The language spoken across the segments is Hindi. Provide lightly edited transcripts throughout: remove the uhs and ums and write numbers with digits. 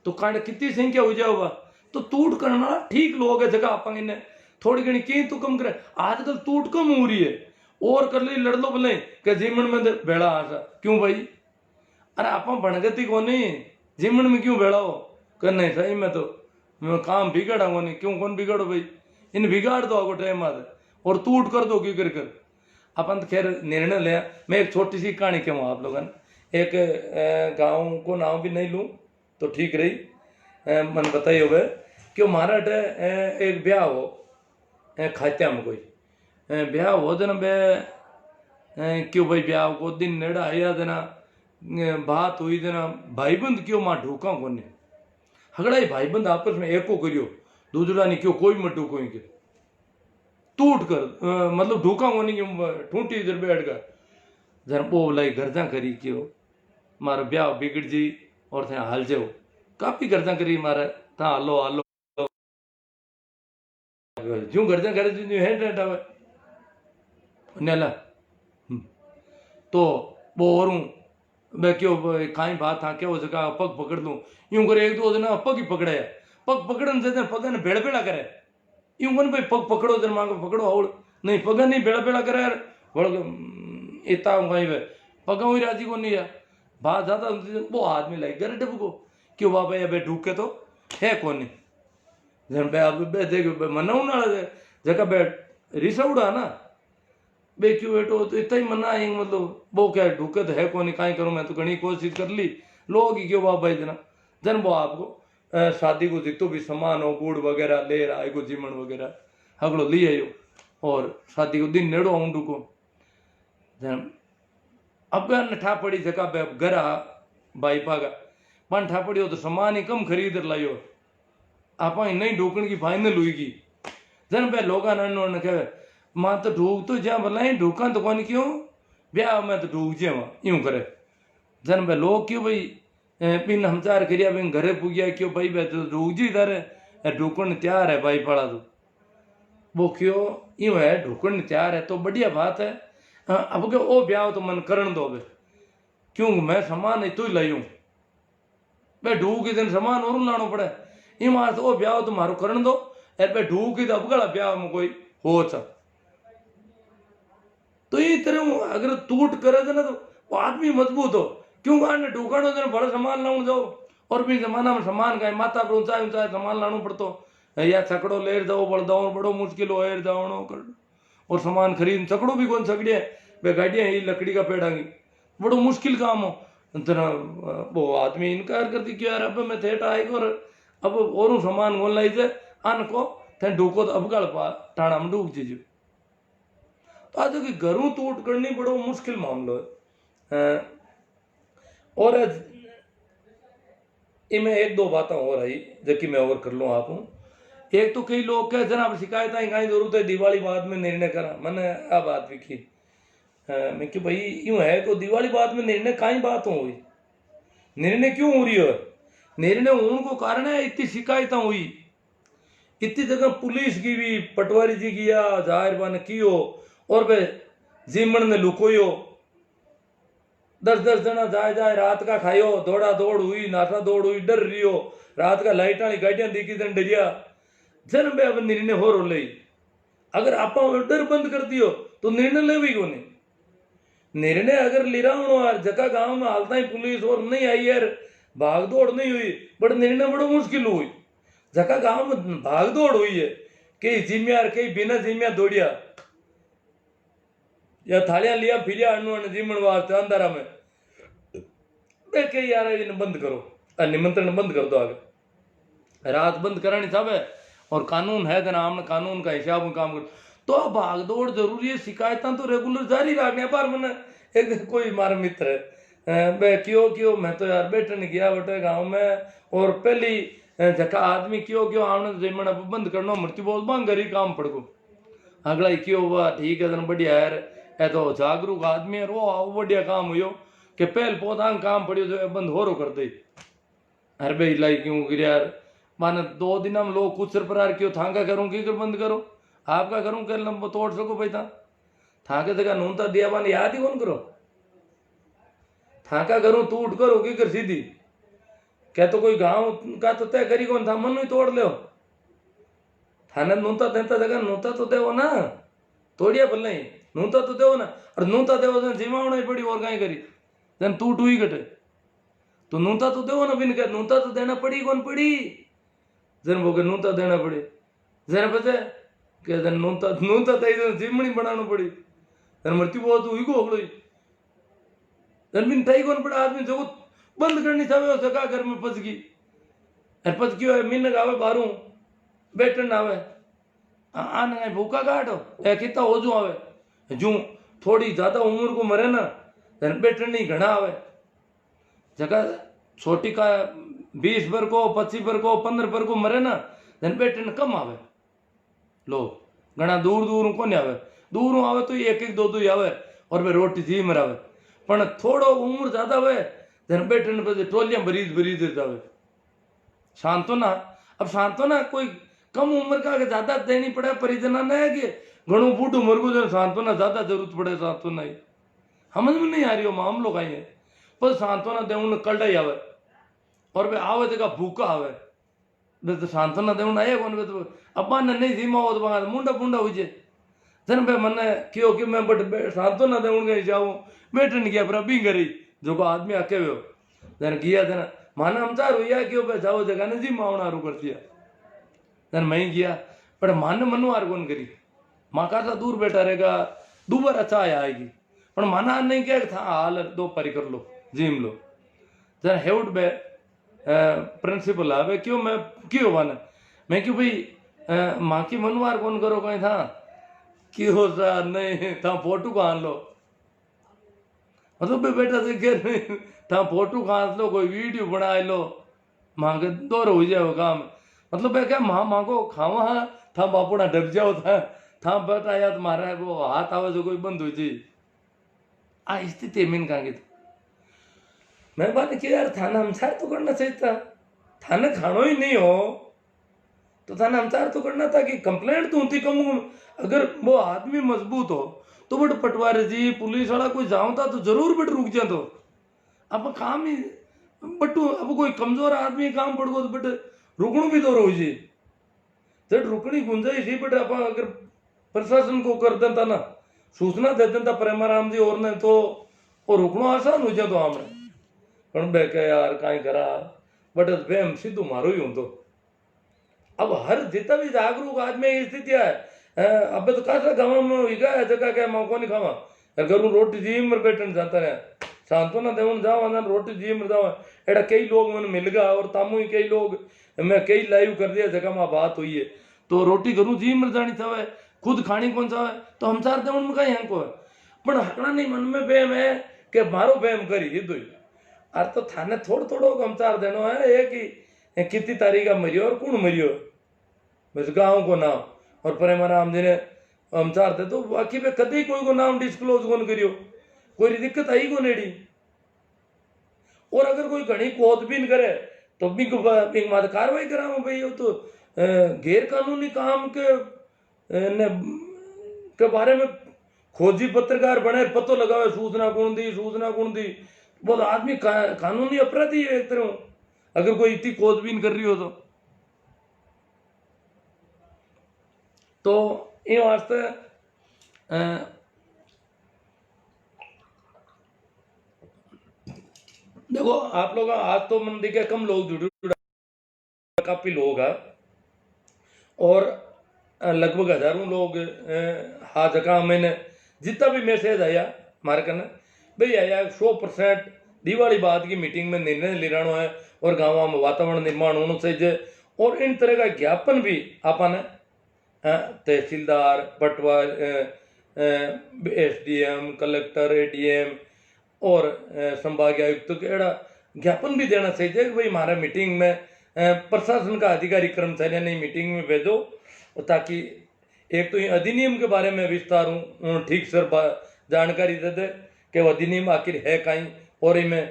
तो कांड कितनी संख्या हो जाओगा तो टूट करना ठीक लोग है जगह आप थोड़ी घनी कहीं तो कम करे आजकल टूट कम हो रही है और कर ली लड़ लो भले के जीवन में बेड़ा आशा क्यों भाई अरे आप बनगति को नहीं जीवन में क्यों बेड़ा हो कर नहीं सही में तो मैं काम बिगड़ा को नहीं क्यों कौन बिगड़ो भाई इन बिगाड़ दो आपको टाइम बाद और टूट कर दो क्यों कर अपन तो खैर निर्णय लिया। मैं एक छोटी सी कहानी कहूँ आप लोगों ने एक गांव को नाम भी नहीं लूँ तो ठीक रही मन बताइए हुए कि हमारा एक ब्याह हो खात्या में कोई ब्याह हो देना बे क्यों भाई ब्याह को दिन नेड़ा आया देना बात हुई देना भाईबंद क्यों मां ढूका को नहीं हगड़ा ही भाईबंद आपस में एको करियो दूसरा नहीं क्यों कोई मत ढूको के टूट कर मतलब ढूका को नहीं क्यों ठूंटी इधर बैठ कर जरा वो लाई गर्जा करी क्यों मारा ब्याह बिगड़ जी और थे हाल जाओ काफी गर्जा करी मारा था हालो हालो जो गर्जा करे जो है डटावे नेला तो वो और मैं क्यों काई बात था क्या हो सका पग पकड़ लूं यूं करे एक दो दिन पग ही पकड़े पग पकड़न से पग ने बेड़ बेड़ा करे यूं कौन भाई पग पकड़ो दिन मांगो पकड़ो आवड़ नहीं पग नहीं बेड़ा बेड़ा करे यार बड़ इतना कहीं वे पग हुई राजी को नहीं यार बात ज्यादा वो आदमी लाई करे डब को क्यों बाबा ये बे ढूके तो है कौन नहीं जन बे अब बे देख मनाऊ ना जगह बे रिसौड़ा ना बे क्यों बेटो तो इतना ही मना है मतलब वो क्या ढूके तो है कौन काई करूं मैं तो घनी कोशिश कर ली लोग ही क्यों बाबा इतना जन वो आपको शादी को जितो भी सामान हो गुड़ वगैरह ले रहा है को जीमन वगैरह हगड़ो ले आयो और शादी को दिन नेड़ो आऊं को जन अब नठा पड़ी जगह घर भाई पागा मन ठा पड़ी हो तो सामान ही कम खरीद लाइयो आप नहीं ढूकण की फाइनल हुई की जन पे लोग कहे मां तो ढूक तो जा भला ढूका तो कौन क्यों ब्याह में तो ढूक जा यूं करे जन भाई लोग क्यों भाई पिन हमचार करिया भाई घरे पुगिया क्यों भाई भाई तो ढूक जी इधर ढूकण तैयार है भाई पड़ा तो वो क्यों यूं है ढूकण तैयार है तो बढ़िया बात है अब के ओ ब्याह तो मन करण दो भाई क्यों मैं सामान नहीं तो ही लाई हूं भाई ढूक के दिन सामान और लाना पड़े ये मार तो ओ ब्याह तो मारो करण दो यार भाई ढूक के अब गला ब्याह में कोई हो तो ये तरह अगर टूट करे ना तो वो आदमी मजबूत हो क्यों गाने ढूकानो देना बड़ा सामान लाऊं जाओ और भी जमाना में सामान का माथा पर ऊंचा ऊंचा सामान लाना पड़तो या छकड़ो लेर जाओ बड़ो मुश्किल हो एर जाओ कर और सामान खरीद छकड़ो भी कौन छकड़िया वे गाड़ियां ही लकड़ी का पेड़ांगी बड़ो मुश्किल काम हो तरह वो आदमी इनकार करती क्यों यार अब मैं थेट आएगा और अब और सामान गोल लाई जाए अन को थे ढूको तो अब गल पा टाणा में डूब जीजो तो आज की घरों टूट करनी बड़ो मुश्किल मामलो है और इनमें एक दो बातें और आई जबकि मैं और कर लूँ आप एक तो कई लोग कह जनाब शिकायत आई कहीं जरूरत है दिवाली बाद में निर्णय करा मैंने आ बात भी की मैं कि भाई यूं है को दिवाली बाद में निर्णय कहीं बात हो हुई निर्णय क्यों हो रही है निर्णय उनको कारण है इतनी शिकायत हुई इतनी जगह पुलिस की भी पटवारी जी की या जाहिर बन की हो और वे जीमन ने लुकोयो 10-10 जना जाए रात का खायो दौड़ा दौड़ हुई नासा दौड़ हुई डर रही हो रात का लाइट वाली गाड़ियां दिखी दिन डरिया जन बे अब निर्णय हो रो ले अगर आप डर बंद कर दियो तो निर्णय ले भी कोने निर्णय अगर लिरा यार जगह गांव में हालता ही पुलिस और नहीं आई यार भाग दौड़ नहीं हुई बट निर्णय बड़ो मुश्किल हुई जगह गांव में भाग दौड़ हुई है कई जिम्मेदार कई बिना जिम्मेदार दौड़िया या थालियां लिया फिरिया जीमन वास्ते अंधारा में कई यार इन्हें बंद करो निमंत्रण बंद कर दो आगे रात बंद करानी सब है और कानून है तो नाम कानून का हिसाब में काम करो तो भाग दौड़ जरूरी है शिकायत तो रेगुलर जारी रखने पर मैंने एक कोई हमारा मित्र है क्यों मैं तो यार बैठने गया बटे गाँव में और पहली जका आदमी क्यों आने जीमन अब बंद करना मृत्यु बोल बांग घरी काम पड़ गो अगला क्यों हुआ ठीक है बढ़िया यार है तो जागरूक आदमी है वो बढ़िया काम हुयो कि पहल पौधा काम पड़ियो जो बंद हो रो कर दे अरे भाई लाई क्यों यार माने 2 दिन में लोग कुछ सरपरार क्यों थांका करूँ की कर बंद करो आपका करूँ कर लंबो तोड़ सको भाई थाके जगह नूनता दिया बान याद ही कौन करो थाका करूँ टूट करो की कर सीधी क्या तो कोई गांव का तो तय करी कौन था, मनु ही तोड़ लो थाने नूता देता जगह नूता तो देवो ना, तोड़िया भले ही नूता तो देवो ना, और नूता देवो जन जिमावना ही पड़ी और कहीं करी जन तू टू ही घटे, तो नूता तो देवो ना बिन के, नूता तो देना पड़ी कौन पड़ी, जन वो के नूता देना पड़ी, जन पता के जन नूता नूता तई जन जिमणी बनाना पड़ी, जन मृत्यु बहुत हुई को होगड़ी, जन बिन तई कौन पड़ा आदमी जो बंद करनी चाहे उसे का घर में फंस गई, अरे फंस क्यों है मीन आवे बारू बैठन आवे आने भूखा काटो ए कितना हो जू आवे जू थोड़ी ज्यादा उम्र को मरे ना जन बैठन नहीं घना आवे जगह छोटी का 20 पर को 25 पर को 15 पर को मरे ना जन बैठन कम आवे लोग घना दूर दूर को नहीं आवे, दूर आवे तो एक एक दो दो आवे और वे रोटी थी मरावे, पण थोड़ो उम्र ज्यादा हुए जन बैठन पे टोलियां भरीज भरीज जावे सांत्वना। अब सांत्वना कोई कम उम्र का ज्यादा देनी पड़े परिजना ने है कि घणो बूढ़ू मरगू जो सांत्वना ज्यादा जरूरत पड़े सांत्वना ही समझ में नहीं आ रही हो मामलो का ही है, पर सांत्वना देवन कलडाई आवे और वे आवे जगह भूखा आवे वे तो सांत्वना देवन आए कौन वे तो अब्बा ने नहीं धीमा हो तो मुंडा मुंडा हो जाए जन पे मने क्यों कि मैं बट सांत्वना देवन गई जाऊं बैठन गया पर अभी करी जो को आदमी आके हुए जन किया था ना माना हमचार हुआ क्यों पे जाओ जगह ने जी मावना रू कर दिया जन मैं गया पर मान मनु आर कौन करी माँ का दूर बैठा रहेगा दोबारा चाय आएगी पर माना नहीं क्या था हाल दो परी कर लो जिम लो जन हेउड बे प्रिंसिपल आवे क्यों मैं क्यों माना मैं क्यों भाई माँ की मनुवार कौन करो कहीं था क्यों सर नहीं था फोटो को आन लो मतलब बेटा से कह नहीं था फोटो खांस लो कोई वीडियो बना लो माँ के दौर हो जाओ काम मतलब मैं क्या माँ को खावा था बापूड़ा डर जाओ था बेटा याद मारा वो हाथ आवे जो कोई बंद हुई थी आ स्थिति मीन कहा मैं बात कि यार थाना हमसार तो करना चाहिए था, थाने खानो ही नहीं हो तो थाना हमसार तो करना था कि कंप्लेंट तो होती कम अगर वो आदमी मजबूत हो तो बट पटवारी जी पुलिस वाला कोई जाऊं था तो जरूर बट रुक जा तो अब काम ही बटू अब कोई कमजोर आदमी काम पड़ गो तो बट रुकणु भी तो रो जी जब रुकनी गुंजाइश ही बट आप अगर प्रशासन को कर देता ना सूचना दे देता प्रेमाराम जी और ने तो वो रुकना आसान हो जाए तो हमने पण बेके यार कहीं करा बट बेम सीधू मारो ही हूं तो अब हर जितना भी जागरूक आदमी की स्थिति है अब तो कैसा गाँव में हिगा है जगह क्या मौका नहीं खावा अगर रोटी जी में बैठन जाता रहे सांत्वना देवन जाओ ना रोटी जी में जाओ एड़ा कई लोग मैंने मिल गया और तामू ही कई लोग मैं कई लाइव कर दिया जगह में बात हुई है तो रोटी करूँ जी में जानी चाहे खुद खानी कौन चाहे तो हम चार देवन में कहीं हमको है पर हकड़ा नहीं मन में बेम है कि मारो बेम करी ये दो अर तो थाने थोड़ थोड़ो हम चार देनो है एक ही कितनी तारीख मरियो और कौन मरियो बस गाँव को नाम और प्रेमाराम जी ने हम चार दे तो बाकी पे कभी कोई को नाम डिस्क्लोज कौन करियो कोई दिक्कत आई को नेड़ी और अगर कोई घनी खोदबीन करे तो भी माद कार्रवाई करा भाई वो तो गैर कानूनी काम के बारे में खोजी पत्रकार बने पतो लगावे सूचना कौन दी बहुत आदमी कानूनी अपराधी है एक तरह अगर कोई इतनी खोजबीन कर रही हो तो ये वास्ते देखो आप लोग आज तो मन दिखे कम लोग जुड़े काफी लोग हैं और लगभग हजारों लोग हाँ जगह मैंने जितना भी मैसेज आया हमारे कने भाई आया 100% दिवाली बाद की मीटिंग में निर्णय ले रहा है और गाँव में वातावरण निर्माण होना चाहिए और इन तरह का ज्ञापन भी आपने तहसीलदार पटवार SDM कलेक्टर ADM और संभागीय आयुक्त को एड़ा ज्ञापन भी देना चाहिए कि भाई हमारा मीटिंग में प्रशासन का अधिकारी कर्मचारी नहीं मीटिंग में भेजो ताकि एक तो ये अधिनियम के बारे में विस्तार ठीक से जानकारी दे दे कि वो अधिनियम आखिर है कहीं और इनमें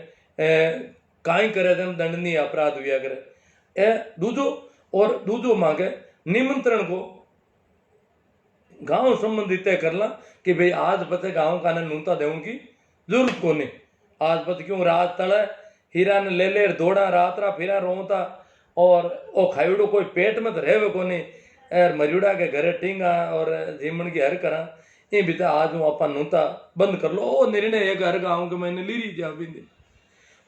कहीं करे दंडनीय अपराध हुआ करे दूजो मांगे निमंत्रण को गांव संबंधित तय करना कि भाई आज पता गांव का नूनता देवन की जरूरत को नहीं आज पता क्यों रात तले हीरा ने ले ले दौड़ा रात रा फिरा रोता और ओ खाईड़ो कोई पेट में तो रहे कोनी एर मरियोड़ा के घरे टींगा और जीमन की हर करा ये भी आज हूँ अपन नूता बंद कर लो ओ निर्णय एक हर गाँव के मैंने ली रही जा भी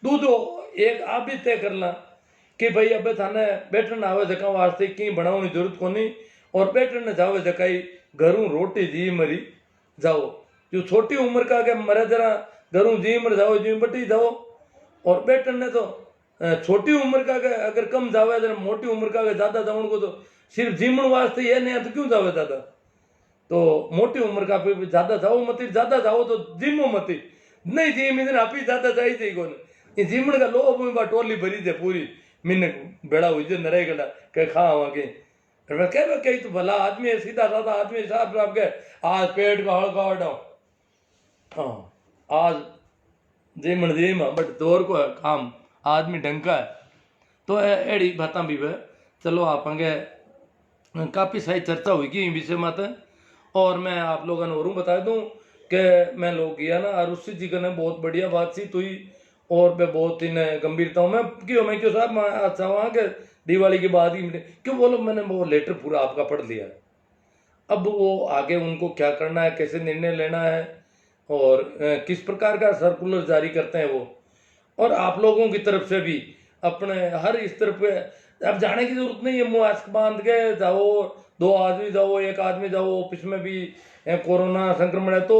दूधो एक आप भी तय कर ला कि भाई अब थाने बैठन आवे जका वास्ते की बनाने जरूरत कोनी और बैठन जावे जकाई घरों रोटी जी मरी जाओ जो छोटी उम्र का के मरे जरा घरों जी मर जाओ जी बटी जाओ और बैठन ने तो छोटी उम्र का के अगर कम जावे जरा मोटी उम्र का के ज्यादा जाऊन को तो सिर्फ जीमन वास्ते ये नहीं तो क्यों जावे ज्यादा तो मोटी उम्र का पे ज्यादा जाओ मत ज्यादा जाओ तो जिमो मत नहीं जिम इधर आप ही ज्यादा जाई थी कौन ये जिमन का लोग में टोली भरी थे पूरी मिन बेड़ा हुई जो नरे गला के खा वहां के मैं कह कही तो भला आदमी है सीधा साधा आदमी साहब साहब के आज पेट का हड़का हटाओ हाँ आज जिमन जिम बट दौर को है काम आदमी ढंका है तो एड़ी बातें भी वे चलो आप काफ़ी सारी चर्चा हुई कि विषय मत और मैं आप लोगों ने और बता दूं कि मैं लोग गया ना रुचि जी का ने बहुत बढ़िया बातचीत हुई और मैं बहुत इन गंभीरता हूँ मैं क्यों साहब मैं अच्छा वहाँ के दिवाली के बाद ही क्यों बोलो मैंने वो लेटर पूरा आपका पढ़ लिया अब वो आगे उनको क्या करना है कैसे निर्णय लेना है और किस प्रकार का सर्कुलर जारी करते हैं वो और आप लोगों की तरफ से भी अपने हर स्तर पे अब जाने की जरूरत नहीं है मास्क बांध के जाओ 2 आदमी जाओ 1 आदमी जाओ ऑफिस में भी कोरोना संक्रमण है तो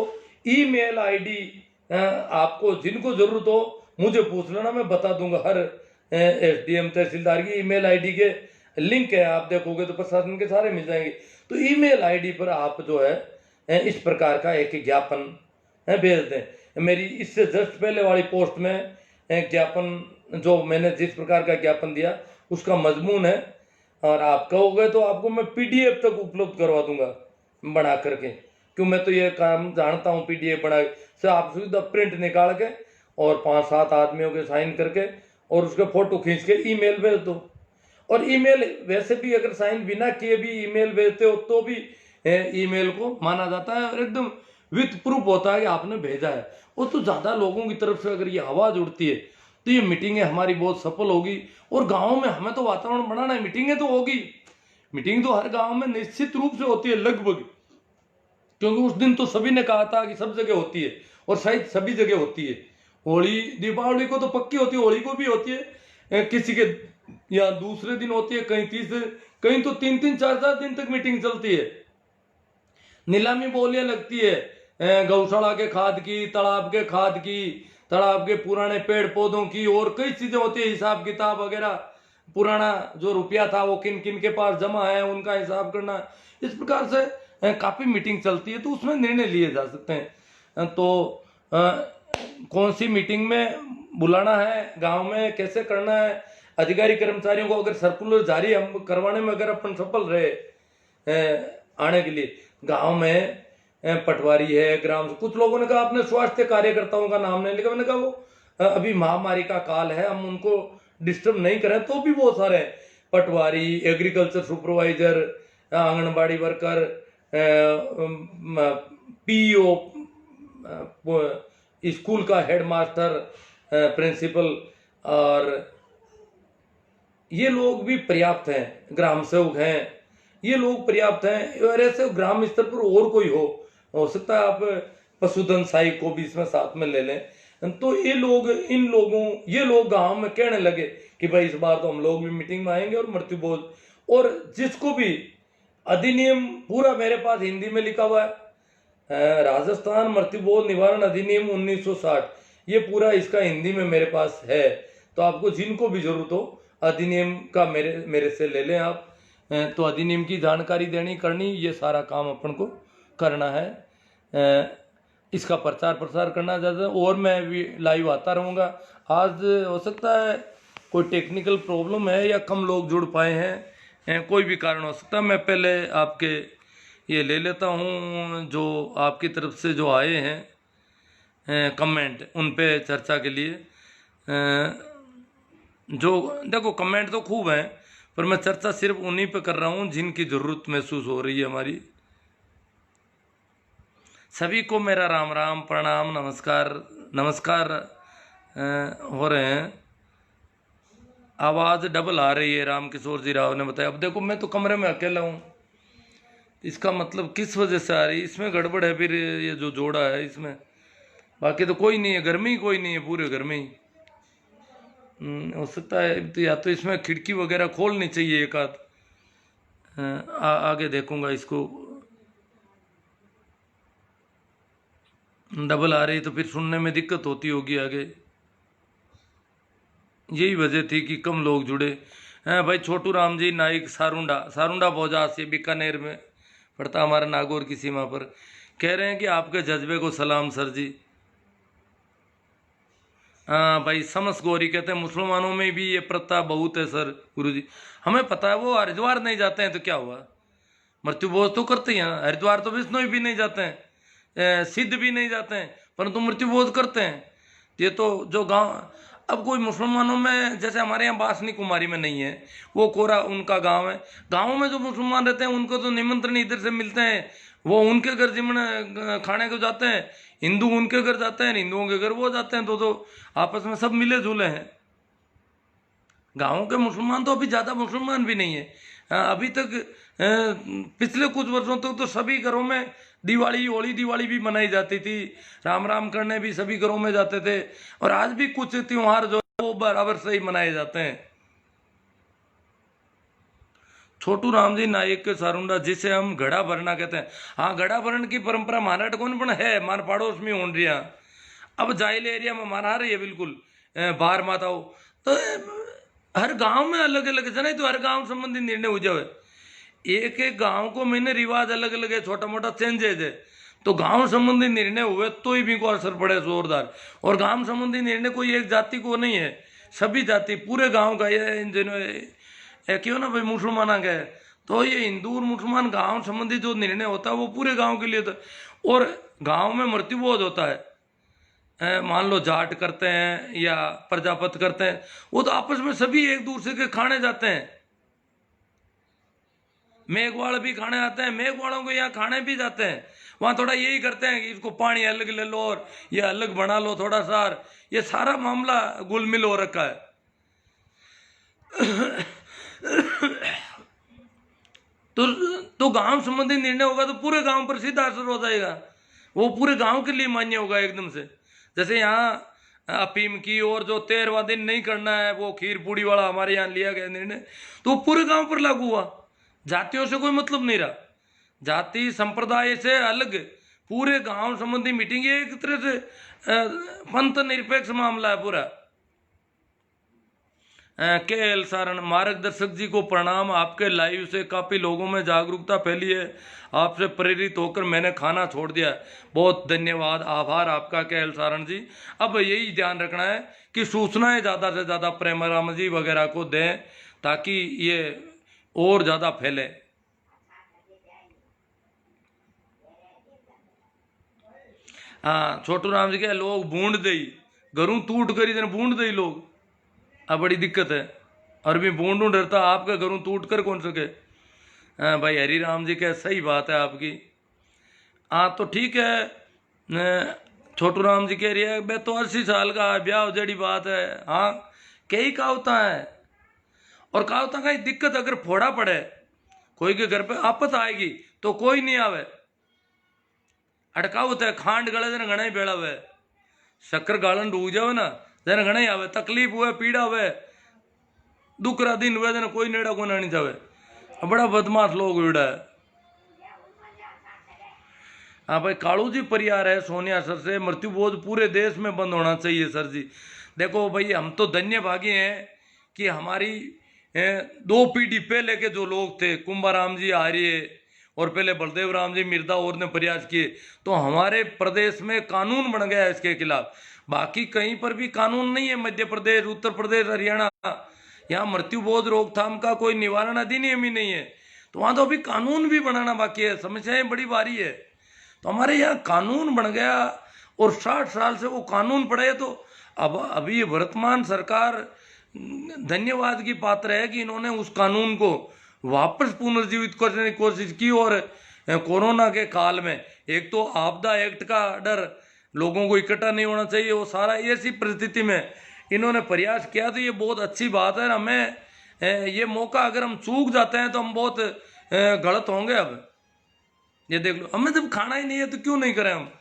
ईमेल आईडी आपको जिनको जरूरत हो मुझे पूछ लेना मैं बता दूंगा हर एसडीएम तहसीलदार की ईमेल आईडी के लिंक है आप देखोगे तो प्रशासन के सारे मिल जाएंगे तो ईमेल आईडी पर आप जो है इस प्रकार का एक ज्ञापन भेज दें मेरी इससे जस्ट पहले वाली पोस्ट में ज्ञापन जो मैंने जिस प्रकार का ज्ञापन दिया उसका मजमून है और आप कहोगे तो आपको मैं पीडीएफ तक उपलब्ध करवा दूंगा बना करके क्यों मैं तो ये काम जानता हूँ पीडीएफ बना से आप सीधा प्रिंट निकाल के और 5-7 आदमियों के साइन करके और उसके फोटो खींच के ईमेल भेज दो और ईमेल वैसे भी अगर साइन बिना किए भी ईमेल भेजते हो तो भी ईमेल को माना जाता है और एकदम विथ प्रूफ होता है कि आपने भेजा है वो तो ज़्यादा लोगों की तरफ से अगर ये आवाज़ उठती है तो ये मीटिंगें हमारी बहुत सफल होगी और गाँव में हमें तो वातावरण बनाना है मीटिंगें तो होगी मीटिंग तो हर गाँव में निश्चित रूप से होती है लगभग क्योंकि उस दिन तो सभी ने कहा था कि सब जगह होती है और शायद सभी जगह होती है होली दीपावली को तो पक्की होती है होली को भी होती है किसी के या दूसरे दिन होती है कहीं तीसरे कहीं तो 3-3 4-4 दिन तक मीटिंग चलती है नीलामी बोलियां लगती है गौशाला के खाद की तालाब के पुराने पेड़ पौधों की और कई चीजें होती है हिसाब किताब वगैरह पुराना जो रुपया था वो किन किन के पास जमा है उनका हिसाब करना इस प्रकार से काफी मीटिंग चलती है तो उसमें निर्णय लिए जा सकते हैं तो कौन सी मीटिंग में बुलाना है गांव में कैसे करना है अधिकारी कर्मचारियों को अगर सर्कुलर जारी हम करवाने में अगर अपन सफल रहे आने के लिए गांव में पटवारी है ग्राम कुछ लोगों ने कहा अपने स्वास्थ्य कार्यकर्ताओं का नाम नहीं लिखा मैंने कहा वो अभी महामारी का काल है हम उनको डिस्टर्ब नहीं करें तो भी बहुत सारे पटवारी agriculture supervisor anganwadi worker PO school का हेडमास्टर प्रिंसिपल और ये लोग भी पर्याप्त हैं ग्राम सेवक हैं ये लोग पर्याप्त हैं और ऐसे ग्राम स्तर पर और कोई हो सकता है आप पशुधन सहायक को भी इसमें साथ में ले लें तो ये लोग गांव में कहने लगे कि भाई इस बार तो हम लोग भी मीटिंग में आएंगे और मृत्यु बोझ और जिसको भी अधिनियम पूरा मेरे पास हिंदी में लिखा हुआ है राजस्थान मृत्यु बोझ निवारण अधिनियम 1960 ये पूरा इसका हिंदी में मेरे पास है तो आपको जिनको भी जरूरत हो अधिनियम का मेरे से ले लें आप तो अधिनियम की जानकारी देनी करनी ये सारा काम अपन को करना है इसका प्रचार प्रसार करना ज़्यादा और मैं भी लाइव आता रहूँगा आज हो सकता है कोई टेक्निकल प्रॉब्लम है या कम लोग जुड़ पाए हैं कोई भी कारण हो सकता है मैं पहले आपके ये ले लेता हूँ जो आपकी तरफ से जो आए हैं कमेंट उन पे चर्चा के लिए जो देखो कमेंट तो खूब हैं पर मैं चर्चा सिर्फ उन्हीं पे कर रहा हूँ जिनकी ज़रूरत महसूस हो रही है हमारी सभी को मेरा राम राम प्रणाम नमस्कार हो रहे हैं आवाज़ डबल आ रही है, रामकिशोर जी राव ने बताया। अब देखो मैं तो कमरे में अकेला हूँ, इसका मतलब किस वजह से आ रही है, इसमें गड़बड़ है फिर ये जो जोड़ा है इसमें। बाकी तो कोई नहीं है, घर में ही कोई नहीं है, पूरे घर में ही। हो सकता है तो या तो इसमें खिड़की वगैरह खोलनी चाहिए एक आध। आगे देखूंगा इसको। डबल आ रही तो फिर सुनने में दिक्कत होती होगी आगे, यही वजह थी कि कम लोग जुड़े हैं। भाई छोटू राम जी नाइक सारुंडा, सारुंडा भोजास, ये बीकानेर में पड़ता, हमारा नागौर की सीमा पर। कह रहे हैं कि आपके जज्बे को सलाम सर जी। हाँ भाई समस गौरी कहते हैं मुसलमानों में भी ये प्रथा बहुत है सर गुरुजी। हमें पता है, वो हरिद्वार नहीं जाते हैं तो क्या हुआ, मृत्यु भोज तो करते हैं। हरिद्वार तो विष्णु भी नहीं जाते हैं, सिद्ध भी नहीं जाते हैं, परंतु मृत्यु भोज करते हैं। ये तो जो गांव, अब कोई मुसलमानों में जैसे हमारे यहाँ बासनी कुमारी में नहीं है, वो कोरा उनका गांव है। गांव में जो मुसलमान रहते हैं उनको तो निमंत्रण इधर से मिलते हैं, वो उनके घर जिमन खाने को जाते हैं, हिंदू उनके घर जाते हैं, हिंदुओं के घर वो जाते हैं, तो आपस में सब मिले जुले हैं। गाँव के मुसलमान तो अभी ज़्यादा मुसलमान भी नहीं है। अभी तक पिछले कुछ वर्षों तक तो सभी घरों में दिवाली, होली दिवाली भी मनाई जाती थी, राम राम करने भी सभी घरों में जाते थे। और आज भी कुछ त्योहार जो है वो बराबर से ही मनाए जाते हैं। छोटू राम जी नायक के सारुंडा, जिसे हम घड़ा भरना कहते हैं। हाँ, घड़ा भरण की परंपरा महाराष्ट्र कौन पण है, मार पड़ोस में होन रिया। अब जाइल एरिया में माना रही है बिल्कुल, बाहर माताओ तो हर गांव में अलग अलग है, नहीं तो हर गांव संबंधी निर्णय हो जाए। एक एक गांव को मैंने रिवाज अलग अलग है, छोटा मोटा चेंजेज है, तो गांव संबंधी निर्णय हुए तो ही भी को असर पड़े जोरदार। और गांव संबंधी निर्णय कोई एक जाति को नहीं है, सभी जाति पूरे गांव का ये क्यों ना भाई मुसलमान का, तो ये हिंदू और मुसलमान गांव संबंधी जो निर्णय होता है वो पूरे गांव के लिए था। और गांव में मृत्यु बहुत होता है, मान लो जाट करते हैं या प्रजापत करते हैं, वो तो आपस में सभी एक दूसरे के खाने जाते हैं। मेघवाड़ भी खाने आते हैं, मेघवाड़ों को यहाँ खाने भी जाते हैं। वहाँ थोड़ा यही करते हैं कि इसको पानी अलग ले लो और ये अलग बना लो थोड़ा सा, ये सारा मामला गुलमिल हो रखा है। तो गांव संबंधी निर्णय होगा तो पूरे गांव पर सीधा असर हो जाएगा, वो पूरे गांव के लिए मान्य होगा एकदम से। जैसे यहाँ अफीम की और जो 13वां दिन नहीं करना है, वो खीर पूड़ी वाला हमारे यहाँ लिया गया निर्णय, तो वो पूरे गांव पर लागू हुआ। जातियों से कोई मतलब नहीं रहा, जाति संप्रदाय से अलग पूरे गांव संबंधी मीटिंग, ये एक तरह से पंथ निरपेक्ष मामला है पूरा। के एल सारण मार्गदर्शक जी को प्रणाम, आपके लाइव से काफ़ी लोगों में जागरूकता फैली है, आपसे प्रेरित होकर मैंने खाना छोड़ दिया। बहुत धन्यवाद, आभार आपका के एल सारण जी। अब यही ध्यान रखना है कि सूचनाएं ज़्यादा से ज़्यादा प्रेमराम जी वगैरह को दें ताकि ये और ज़्यादा फैले। हाँ, छोटू राम जी के लोग बूंद दई घरों टूट करी जन बूंद दई लोग, अब बड़ी दिक्कत है। अरबी बूंदू डरता आपके घरों टूट कर कौन सके। हाँ भाई, हरी राम जी के सही बात है आपकी। हाँ तो ठीक है, छोटू राम जी कह रही है मैं तो 80 साल का ब्याह जड़ी बात है। हाँ, कई कहावता है, और कहावता का दिक्कत अगर फोड़ा पड़े कोई के घर पे आपत आएगी तो कोई नहीं आवे। अटकावत है खांड गले जन घना ही बेड़ा हुए, शक्कर गालन डूब जावे ना जन घना ही आवे, तकलीफ हुए पीड़ा हुए दुखरा दिन हुए जन कोई नेड़ा को नहीं जावे। बड़ा बदमाश लोग उड़ा है। हाँ भाई, कालू जी परिवार है सोनिया सर से, मृत्यु बोझ पूरे देश में बंद होना चाहिए सर जी। देखो भाई, हम तो धन्य भागी हैं कि हमारी 2 पीढ़ी पहले के जो लोग थे, कुंभाराम जी आर्य और पहले बलदेव राम जी मिर्दा और ने प्रयास किए, तो हमारे प्रदेश में कानून बन गया इसके खिलाफ। बाकी कहीं पर भी कानून नहीं है, मध्य प्रदेश, उत्तर प्रदेश, हरियाणा, यहाँ मृत्यु बोध रोकथाम का कोई निवारण अधिनियम ही नहीं है, तो वहाँ तो अभी कानून भी बनाना बाकी है, समस्याएं बड़ी भारी है। तो हमारे यहाँ कानून बन गया और 60 साल से वो कानून पड़े, तो अब अभी वर्तमान सरकार धन्यवाद की पात्र है कि इन्होंने उस कानून को वापस पुनर्जीवित करने की कोशिश की। और कोरोना के काल में एक तो आपदा एक्ट का डर, लोगों को इकट्ठा नहीं होना चाहिए, वो सारा ऐसी परिस्थिति में इन्होंने प्रयास किया, तो ये बहुत अच्छी बात है। हमें ये मौका अगर हम चूक जाते हैं तो हम बहुत गलत होंगे। अब ये देख लो, हमें जब खाना ही नहीं है तो क्यों नहीं करें हम।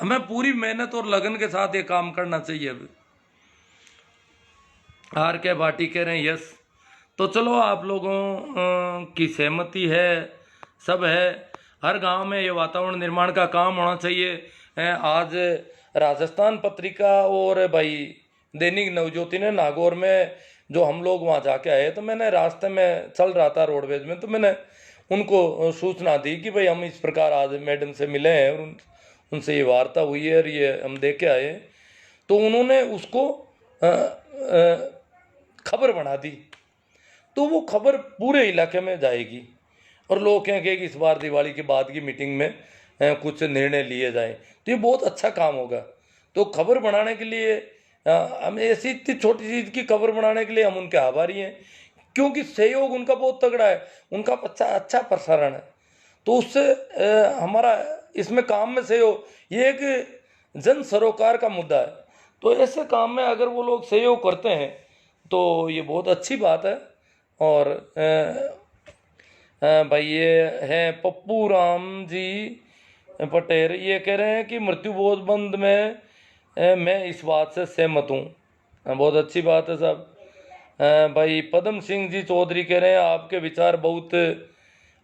हमें पूरी मेहनत और लगन के साथ ये काम करना चाहिए। अब आर के भाटी कह रहे हैं यस। तो चलो, आप लोगों की सहमति है, सब है। हर गांव में ये वातावरण निर्माण का काम होना चाहिए। आज राजस्थान पत्रिका और भाई दैनिक नवज्योति ने नागौर में, जो हम लोग वहाँ जाके आए, तो मैंने रास्ते में चल रहा था रोडवेज में, तो मैंने उनको सूचना दी कि भाई हम इस प्रकार आज मैडम से मिले हैं और उनसे ये वार्ता हुई है और ये हम देख के आए। तो उन्होंने उसको खबर बना दी। तो वो खबर पूरे इलाके में जाएगी और लोग कहेंगे कि इस बार दिवाली के बाद की मीटिंग में कुछ निर्णय लिए जाएं, तो ये बहुत अच्छा काम होगा। तो खबर बनाने के लिए हम ऐसी इतनी छोटी चीज़ की खबर बनाने के लिए हम उनके आभारी हैं, क्योंकि सहयोग उनका बहुत तगड़ा है, उनका अच्छा प्रसारण है। तो उससे हमारा इसमें काम में सहयोग, ये एक जन सरोकार का मुद्दा है। तो ऐसे काम में अगर वो लोग सहयोग करते हैं तो ये बहुत अच्छी बात है। और भाई ये हैं पप्पू राम जी पटेल, ये कह रहे हैं कि मृत्यु बोध बंद में मैं इस बात से सहमत हूँ। बहुत अच्छी बात है साहब। भाई पद्म सिंह जी चौधरी कह रहे हैं आपके विचार बहुत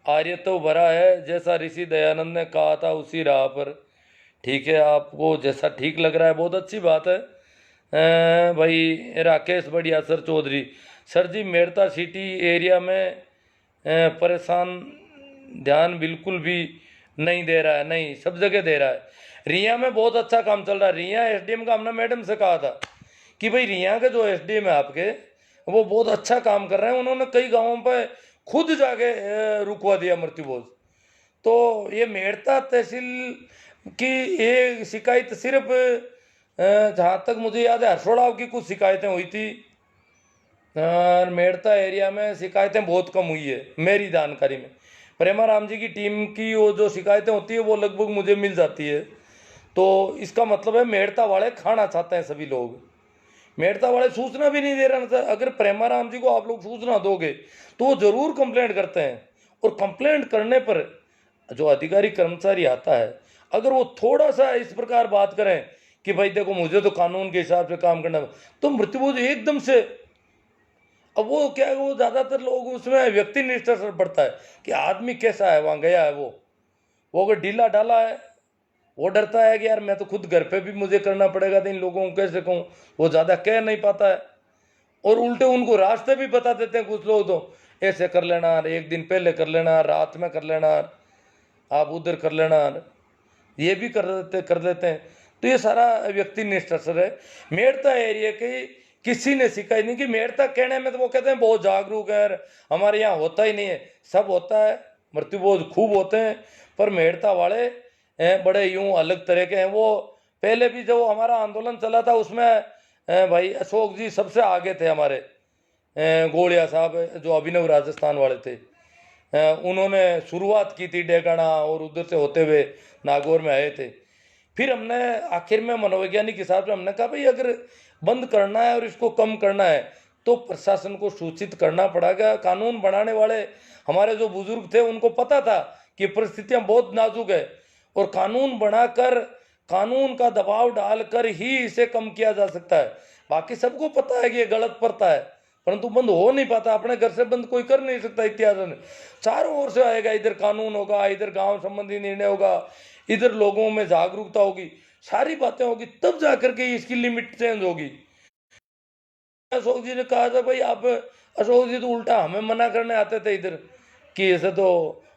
आर्यत्व भरा है, जैसा ऋषि दयानंद ने कहा था उसी राह पर। ठीक है, आपको जैसा ठीक लग रहा है, बहुत अच्छी बात है। भाई राकेश बढ़िया सर चौधरी, सर जी मेड़ता सिटी एरिया में परेशान, ध्यान बिल्कुल भी नहीं दे रहा है। नहीं, सब जगह दे रहा है। रिया में बहुत अच्छा काम चल रहा है। रिया एसडीएम का हमने मैडम से कहा था कि भाई रिया के जो एसडीएम है आपके, वो बहुत अच्छा काम कर रहे हैं। उन्होंने कई गांवों पे खुद जाके रुकवा दिया मृत्युभोज। तो ये मेड़ता तहसील की ये शिकायत सिर्फ जहाँ तक मुझे याद है हरसोड़ाव की कुछ शिकायतें हुई थी, और मेड़ता एरिया में शिकायतें बहुत कम हुई है मेरी जानकारी में। प्रेमा राम जी की टीम की वो जो शिकायतें होती है वो लगभग मुझे मिल जाती है। तो इसका मतलब है मेड़ता वाले खाना चाहते हैं सभी लोग। मेड़ता वाले सूचना भी नहीं दे रहे ना। अगर प्रेमा राम जी को आप लोग सूचना दोगे तो वो जरूर कंप्लेंट करते हैं, और कंप्लेंट करने पर जो अधिकारी कर्मचारी आता है, अगर वो थोड़ा सा इस प्रकार बात करें कि भाई देखो मुझे तो कानून के हिसाब से काम करना, तो मृत्युभोज एकदम से, अब वो क्या है, वो ज़्यादातर लोग उसमें व्यक्तिनिष्ठ असर पड़ता है कि आदमी कैसा है, वहाँ गया है वो अगर ढीला डाला है, वो डरता है कि यार मैं तो खुद घर पे भी मुझे करना पड़ेगा, तो इन लोगों को कैसे कहूँ, वो ज़्यादा कह नहीं पाता है। और उल्टे उनको रास्ते भी बता देते हैं कुछ लोग, तो ऐसे कर लेना, एक दिन पहले कर लेना, रात में कर लेना, आप उधर कर लेना, ये भी कर देते हैं। तो ये सारा व्यक्तिनिष्ठ असर है। मेड़ता एरिया के किसी ने शिकायत नहीं की। मेड़ता कहने में तो वो कहते हैं बहुत जागरूक है, हमारे यहाँ होता ही नहीं है। सब होता है, मृत्युभोज खूब होते हैं, पर मेड़ता वाले बड़े यूं अलग तरह के हैं। वो पहले भी जो हमारा आंदोलन चला था उसमें भाई अशोक जी सबसे आगे थे हमारे, गोलिया साहब जो अभिनव राजस्थान वाले थे, उन्होंने शुरुआत की थी डेगाना, और उधर से होते हुए नागौर में आए थे। फिर हमने आखिर में मनोवैज्ञानिक हिसाब से हमने कहा भाई अगर बंद करना है और इसको कम करना है तो प्रशासन को सूचित करना पड़ेगा। कानून बनाने वाले हमारे जो बुजुर्ग थे उनको पता था कि परिस्थितियां बहुत नाजुक है, और कानून बनाकर कानून का दबाव डालकर ही इसे कम किया जा सकता है। बाकी सबको पता है कि ये गलत पड़ता है, परंतु बंद हो नहीं पाता। अपने घर से बंद कोई कर नहीं सकता। इतिहास में चारों ओर से आएगा, इधर कानून होगा, इधर गांव संबंधी निर्णय होगा, इधर लोगों में जागरूकता होगी, सारी बातें होगी, तब जाकर के इसकी लिमिट चेंज होगी। अशोक जी ने कहा था भाई आप, अशोक जी तो उल्टा हमें मना करने आते थे इधर कि ऐसे तो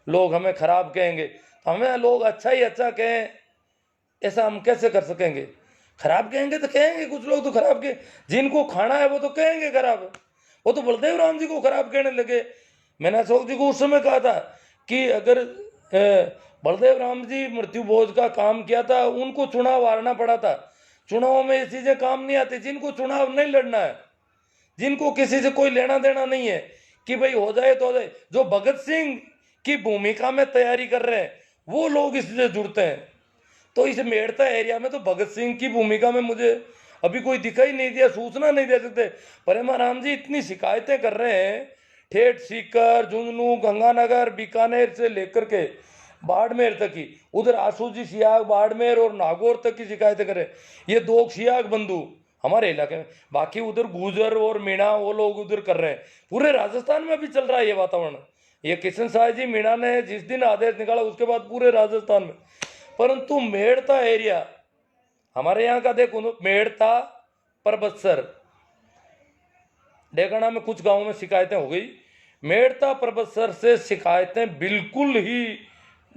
लोग हमें खराब कहेंगे। हमें लोग अच्छा ही अच्छा कहें, ऐसा हम कैसे कर सकेंगे? खराब कहेंगे तो कहेंगे, कुछ लोग तो खराब के, जिनको खाना है वो तो कहेंगे खराब। वो तो बलदेव राम जी को खराब कहने लगे। मैंने अशोक जी को उस समय कहा था कि अगर बलदेव राम जी मृत्युभोज का काम किया था, उनको चुनाव हारना पड़ा था। चुनाव में ये चीजें काम नहीं आती। जिनको चुनाव नहीं लड़ना है, जिनको किसी से कोई लेना देना नहीं है कि भाई हो जाए तो हो जाए, जो भगत सिंह की भूमिका में तैयारी कर रहे हैं वो लोग इससे जुड़ते हैं। तो इस मेड़ता एरिया में तो भगत सिंह की भूमिका में मुझे अभी कोई दिखाई नहीं दिया, सूचना नहीं दे सकते। प्रेमाराम जी इतनी शिकायतें कर रहे हैं, ठेठ सीकर, झुंझुनू, गंगानगर, बीकानेर से लेकर के बाड़मेर तक की, उधर आसूजी सियाग, बाड़मेर और नागौर तक की शिकायतें कर रहे हैं। ये दो सियाग बंधु हमारे इलाके में, बाकी उधर गुजर और मीणा वो लोग उधर कर रहे हैं। पूरे राजस्थान में भी चल रहा है ये वातावरण। ये किशन साह जी मीणा ने जिस दिन आदेश निकाला उसके बाद पूरे राजस्थान में, परंतु मेड़ता एरिया हमारे यहाँ का देखो, मेड़ता, परबतसर, डेगाना में कुछ गांवों में शिकायतें हो गई। मेड़ता परबतसर से शिकायतें बिल्कुल ही,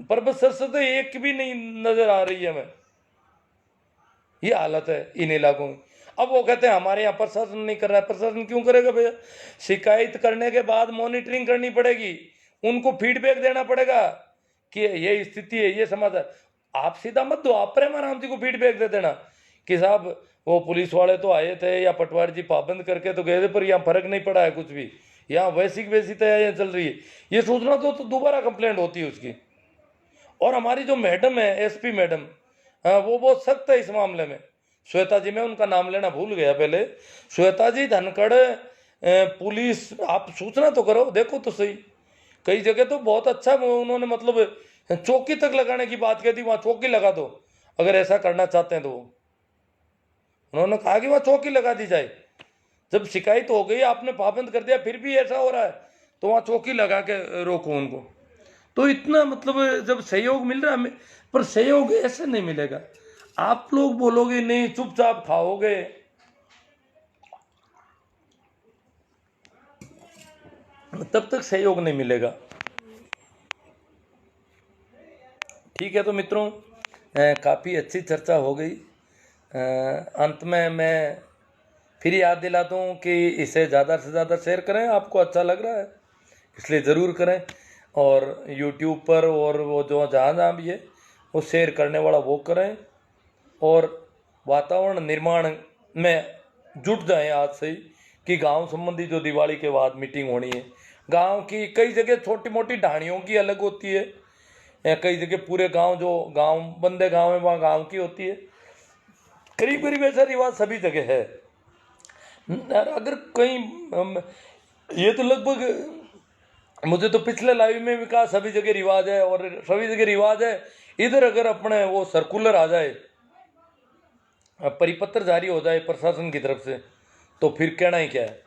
परबतसर से तो एक भी नहीं नजर आ रही है हमें। ये हालत है इन इलाकों में। अब वो कहते हैं हमारे यहाँ प्रशासन नहीं कर रहा है। प्रशासन क्यों करेगा भैया? शिकायत करने के बाद मॉनिटरिंग करनी पड़ेगी, उनको फीडबैक देना पड़ेगा कि ये स्थिति है, ये समाधान। आप सीधा मत दो, आप प्रेमाराम जी को फीडबैक दे देना कि साहब वो पुलिस वाले तो आए थे या पटवारी जी पाबंद करके तो गए थे, पर यहाँ फर्क नहीं पड़ा है कुछ भी, यहाँ वैसी तैयारियाँ चल रही है। ये सोचना तो दोबारा कंप्लेंट होती है उसकी। और हमारी जो मैडम है, एसपी मैडम, वो बहुत सख्त है इस मामले में। श्वेता जी, मैं उनका नाम लेना भूल गया पहले, श्वेता जी धनखड़ पुलिस, आप सूचना तो करो, देखो तो सही। कई जगह तो बहुत अच्छा उन्होंने मतलब चौकी तक लगाने की बात कही थी, वहाँ चौकी लगा दो अगर ऐसा करना चाहते हैं तो। उन्होंने कहा कि वहाँ चौकी लगा दी जाए। जब शिकायत हो गई, आपने पाबंद कर दिया, फिर भी ऐसा हो रहा है तो वहाँ चौकी लगा के रोको उनको। तो इतना मतलब जब सहयोग मिल रहा है, पर सहयोग ऐसे नहीं मिलेगा। आप लोग बोलोगे नहीं, चुपचाप खाओगे, तब तक सहयोग नहीं मिलेगा। ठीक है, तो मित्रों काफ़ी अच्छी चर्चा हो गई। अंत में मैं फिर याद दिला दूँ कि इसे ज़्यादा से ज़्यादा शेयर करें। आपको अच्छा लग रहा है इसलिए ज़रूर करें, और YouTube पर और वो जो जहाँ भी है वो शेयर करने वाला वो करें, और वातावरण निर्माण में जुट जाएं आज से ही। कि गांव संबंधी जो दिवाली के बाद मीटिंग होनी है, गांव की कई जगह छोटी मोटी ढाणियों की अलग होती है, या कई जगह पूरे गांव, जो गांव बंदे गांव है वहाँ गांव की होती है। करीब करीब ऐसा रिवाज सभी जगह है। अगर कहीं ये तो लगभग, मुझे तो पिछले लाइव में भी कहा सभी जगह रिवाज है, और सभी जगह रिवाज है। इधर अगर अपने वो सर्कुलर आ जाए, परिपत्र जारी हो जाए प्रशासन की तरफ से, तो फिर कहना ही क्या है।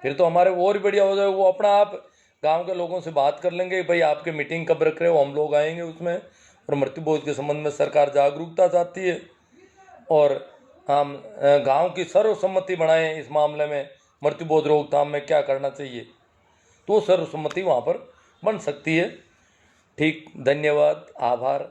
फिर तो हमारे और बढ़िया हो जाए, वो अपना आप गांव के लोगों से बात कर लेंगे, भाई आपके मीटिंग कब रख रहे हो, हम लोग आएंगे उसमें। और मृत्यु भोज के संबंध में सरकार जागरूकता चाहती है, और हम गांव की सर्वसम्मति बनाएं इस मामले में, मृत्यु भोज रोकथाम में क्या करना चाहिए, तो सर्वसम्मति वहाँ पर बन सकती है। ठीक, धन्यवाद, आभार।